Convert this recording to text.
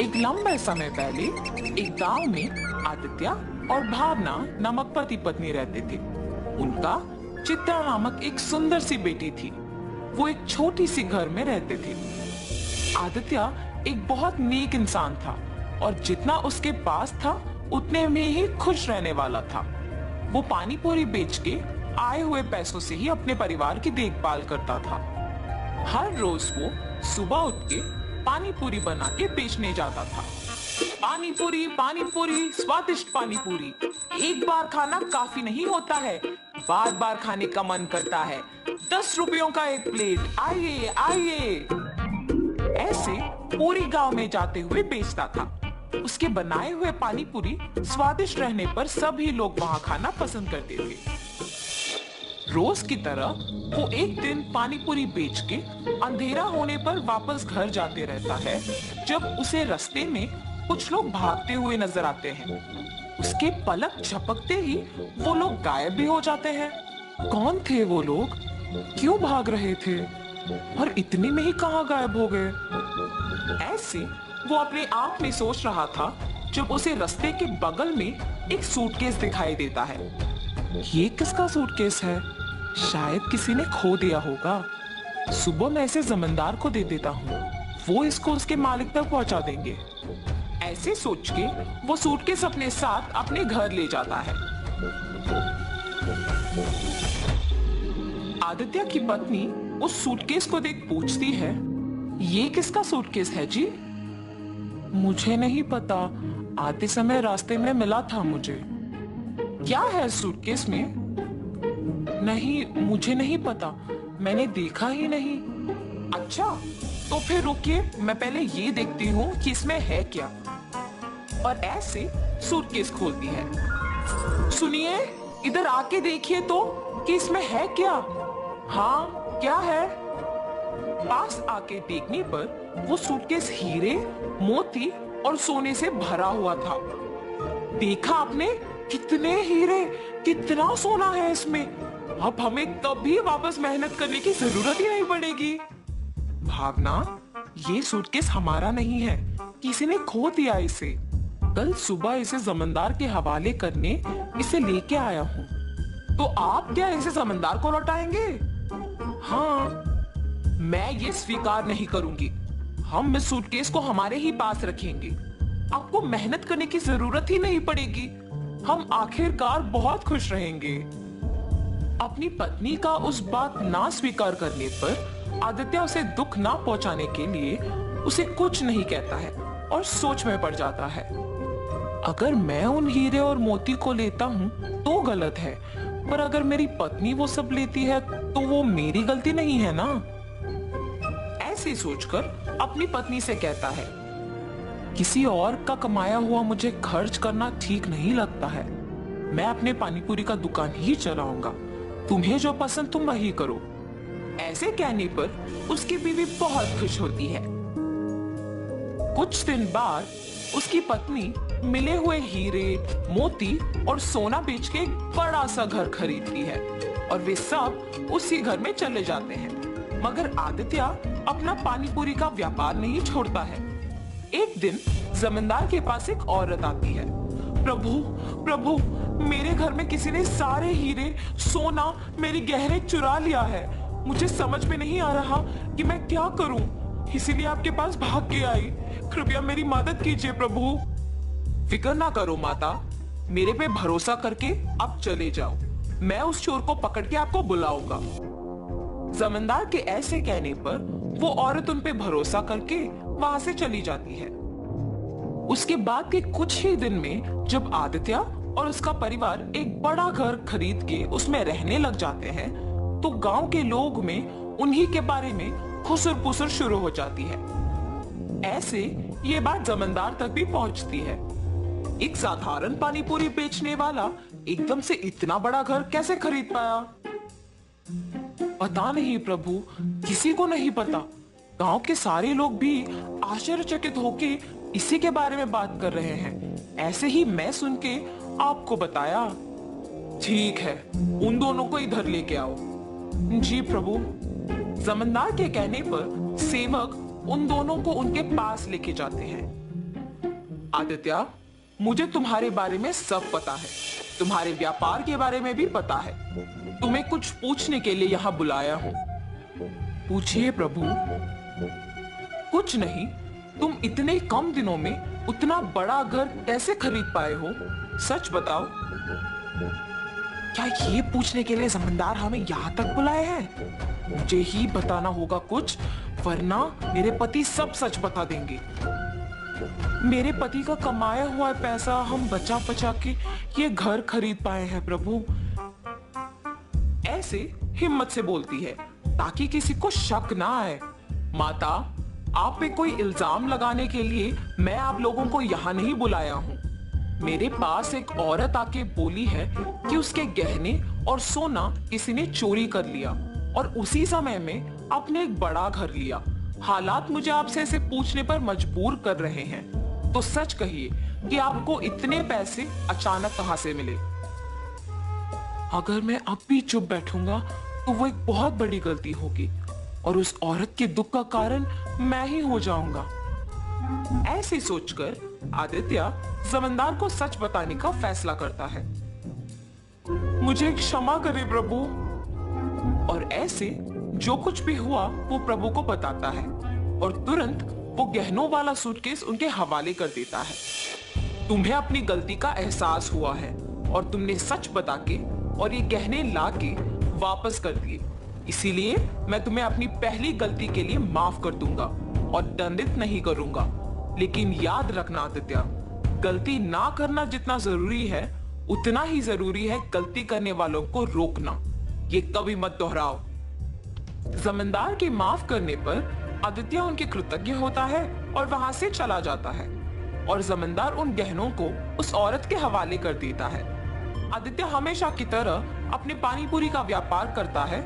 एक लंबे समय पहले एक गांव में आदित्य और भावना नामक पति पत्नी रहते थे। उनका चित्रा नामक एक सुंदर सी बेटी थी। वो एक छोटी सी घर में रहते थे। आदित्य एक बहुत नेक इंसान था और जितना उसके पास था उतने में ही खुश रहने वाला था। वो पानी पूरी बेच के आए हुए पैसों से ही अपने परिवार की देखभाल करता था। हर रोज वो सुबह उठ के पानी पूरी बना के बेचने जाता था। पानी पूरी स्वादिष्ट पानी पूरी। एक बार खाना काफी नहीं होता है, बार बार खाने का मन करता है। 10 रुपयों का एक प्लेट, आइए आइए। ऐसे पूरी गांव में जाते हुए बेचता था। उसके बनाए हुए पानी पूरी स्वादिष्ट रहने पर सभी लोग वहां खाना पसंद करते थे। रोज की तरह वो एक दिन पानी पूरी बेच के अंधेरा होने पर वापस घर जाते रहता है, जब उसे रास्ते में कुछ लोग भागते हुए नजर आते हैं। उसके पलक झपकते ही वो लोग गायब भी हो जाते हैं। कौन थे वो लोग? क्यों भाग रहे थे? और इतने में ही कहां गायब हो गए? ऐसे वो अपने आप में सोच रहा था जब उसे रास्ते के बगल में एक सूटकेस दिखाई देता है। ये किसका सूटकेस है? शायद किसी ने खो दिया होगा। सुबह मैं इसे जमींदार को दे देता हूँ, वो इसको उसके मालिक तक पहुंचा देंगे। ऐसे सोच के वो सूटकेस अपने साथ अपने घर ले जाता है। आदित्य की पत्नी उस सूटकेस को देख पूछती है, ये किसका सूटकेस है जी? मुझे नहीं पता, आते समय रास्ते में मिला था मुझे। क्या है सूटकेस में? नहीं, मुझे नहीं पता, मैंने देखा ही नहीं। अच्छा, तो फिर रुकिए, मैं पहले ये देखती हूँ कि इसमें है क्या। और ऐसे सूटकेस खोलती है। सुनिए, इधर आके देखिए तो कि इसमें है क्या। हाँ, क्या है? पास आके देखने पर वो सूटकेस हीरे, मोती और सोने से भरा हुआ था। देखा आपने? कितने हीरे, कितना सोना है इसमें। अब हमें कभी वापस मेहनत करने की जरूरत ही नहीं पड़ेगी। भावना, ये सूटकेस हमारा नहीं है, किसी ने खो दिया इसे। कल सुबह इसे जमींदार के हवाले करने इसे लेके आया हूँ। तो आप क्या इसे जमींदार को लौटाएंगे? हाँ, मैं ये स्वीकार नहीं करूंगी। हम इस सूटकेस को हमारे ही पास रखेंगे। आपको मेहनत करने की जरूरत ही नहीं पड़ेगी। हम आखिरकार बहुत खुश रहेंगे। अपनी पत्नी का उस बात ना स्वीकार करने पर आदित्य उसे दुख ना पहुंचाने के लिए उसे कुछ नहीं कहता है और सोच में पड़ जाता है। अगर मैं उन हीरे और मोती को लेता हूं तो गलत है, पर अगर मेरी पत्नी वो सब लेती है तो वो मेरी गलती नहीं है ना। ऐसे सोचकर अपनी पत्नी से कहता है, किसी और का कमाया हुआ मुझे खर्च करना ठीक नहीं लगता है। मैं अपने पानीपुरी का दुकान ही चलाऊंगा। तुम्हें जो पसंद तुम वही करो। ऐसे कहने पर उसकी बीवी बहुत खुश होती है। कुछ दिन बाद उसकी पत्नी मिले हुए हीरे, मोती और सोना बेच के एक बड़ा सा घर खरीदती है और वे सब उसी घर में चले जाते हैं। मगर आदित्य अपना पानीपुरी का व्यापार नहीं छोड़ता है। एक दिन जमींदार के पास एक औरत आती है। प्रभु, प्रभु, मेरे घर में किसी ने सारे हीरे, सोना, मेरी गहने चुरा लिया है। मुझे समझ में नहीं आ रहा कि मैं क्या करूं, इसीलिए आपके पास भाग के आई। कृपया मेरी मदद कीजिए प्रभु। फिक्र ना करो माता, मेरे पे भरोसा करके आप चले जाओ। मैं उस चोर को पकड़ के आपको बुलाऊंगा। जमींदार के ऐसे कहने पर वो औरत उन पे भरोसा करके वहां से चली जाती है। उसके बाद के कुछ ही दिन में जब आदित्य और उसका परिवार एक बड़ा घर खरीद के उसमें रहने लग जाते हैं, तो गांव के लोग में उन्हीं के बारे में खुसर पुसर शुरू हो जाती है। ऐसे ये बात जमींदार तक भी पहुंचती है। एक साधारण पानीपुरी बेचने वाला एकदम से इतना बड़ा घर कैसे खरीद पाया? पता नहीं प्रभु, किसी को नहीं पता। गांव के सारे लोग भी आश्चर्यचकित होके इसी के बारे में बात कर रहे हैं। ऐसे ही मैं सुन के आपको बताया। ठीक है, उन दोनों को इधर लेके आओ। जी प्रभु। जमींदार के कहने पर सेवक उन दोनों को उनके पास लेके जाते हैं। आदित्य, मुझे तुम्हारे बारे में सब पता है। तुम्हारे व्यापार के बारे में भी पता है। तुम्हें कुछ पूछने के लिए यहाँ बुलाया हूँ। पूछिए प्रभु। कुछ नहीं, तुम इतने कम दिनों में उतना बड़ा घर कैसे खरीद पाए हो? सच बताओ। क्या ये पूछने के लिए जमींदार हमें यहाँ तक बुलाए हैं? मुझे ही बताना होगा कुछ, वरना मेरे पति सब सच बता देंगे। मेरे पति का कमाया हुआ पैसा हम बचा बचा के ये घर खरीद पाए हैं प्रभु। ऐसे हिम्मत से बोलती है ताकि किसी को शक ना आए। माता, आप पे कोई इल्जाम लगाने के लिए मैं आप लोगों को यहाँ नहीं बुलाया हूँ। मेरे पास एक औरत आके बोली है कि उसके गहने और सोना किसी ने चोरी कर लिया और उसी समय में आपने एक बड़ा घर लिया। हालात मुझे आपसे ऐसे पूछने पर मजबूर कर रहे हैं, तो सच कहिए कि आपको इतने पैसे अचानक कहां से मिले? अगर मैं अब भी चुप बैठूंगा तो वो एक बहुत बड़ी गलती होगी और उस औरत के दुख का कारण मैं ही हो जाऊंगा। ऐसे सोचकर आदित्य जमींदार को सच बताने का फैसला करता है। मुझे क्षमा करें प्रभु। और ऐसे जो कुछ भी हुआ वो प्रभु को बताता है और तुरंत वो गहनों वाला सूटकेस उनके हवाले कर देता है। तुम्हें अपनी गलती का एहसास हुआ है और तुमने सच बता के और ये गहने ला के वापस कर दिए। इसीलिए मैं तुम्हें अपनी पहली गलती के लिए माफ कर दूंगा और दंडित नहीं करूंगा। लेकिन याद रखना आदित्य, गलती ना करना जितना जरूरी है उतना ही जरूरी है गलती करने वालों को रोकना। ये कभी मत दोहराओ। जमींदार के माफ करने पर आदित्य उनके कृतज्ञ होता है और वहां से चला जाता है और जमींदार उन गहनों को उस औरत के हवाले कर देता है। आदित्य हमेशा की तरह अपने पानी पूरी का व्यापार करता है